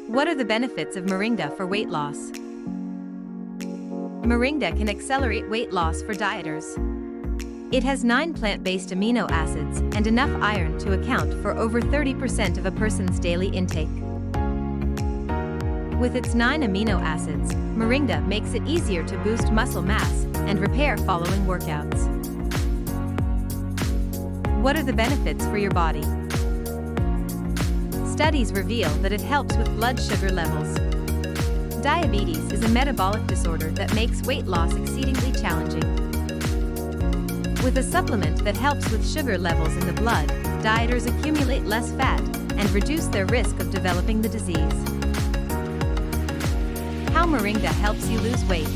What are the benefits of Moringa for weight loss? Moringa can accelerate weight loss for dieters. It has 9 plant-based amino acids and enough iron to account for over 30% of a person's daily intake. With its 9 amino acids, Moringa makes it easier to boost muscle mass and repair following workouts. What are the benefits for your body? Studies reveal that it helps with blood sugar levels. Diabetes is a metabolic disorder that makes weight loss exceedingly challenging. With a supplement that helps with sugar levels in the blood, dieters accumulate less fat and reduce their risk of developing the disease. How Moringa helps you lose weight.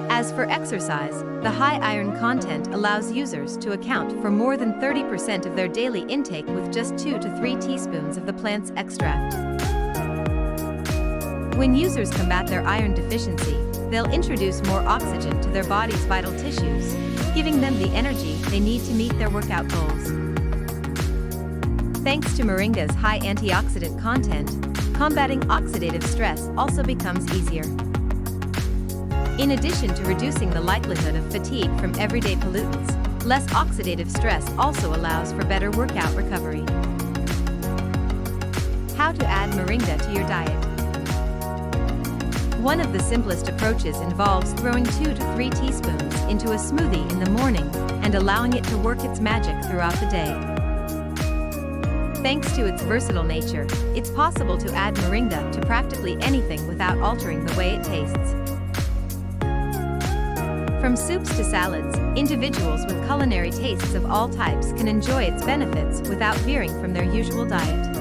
As for exercise, the high iron content allows users to account for more than 30% of their daily intake with just 2 to 3 teaspoons of the plant's extract. When users combat their iron deficiency, they'll introduce more oxygen to their body's vital tissues, giving them the energy they need to meet their workout goals. Thanks to Moringa's high antioxidant content, combating oxidative stress also becomes easier. In addition to reducing the likelihood of fatigue from everyday pollutants, less oxidative stress also allows for better workout recovery. How to add Moringa to your diet. One of the simplest approaches involves throwing 2 to 3 teaspoons into a smoothie in the morning and allowing it to work its magic throughout the day. Thanks to its versatile nature, it's possible to add Moringa to practically anything without altering the way it tastes. From soups to salads, individuals with culinary tastes of all types can enjoy its benefits without veering from their usual diet.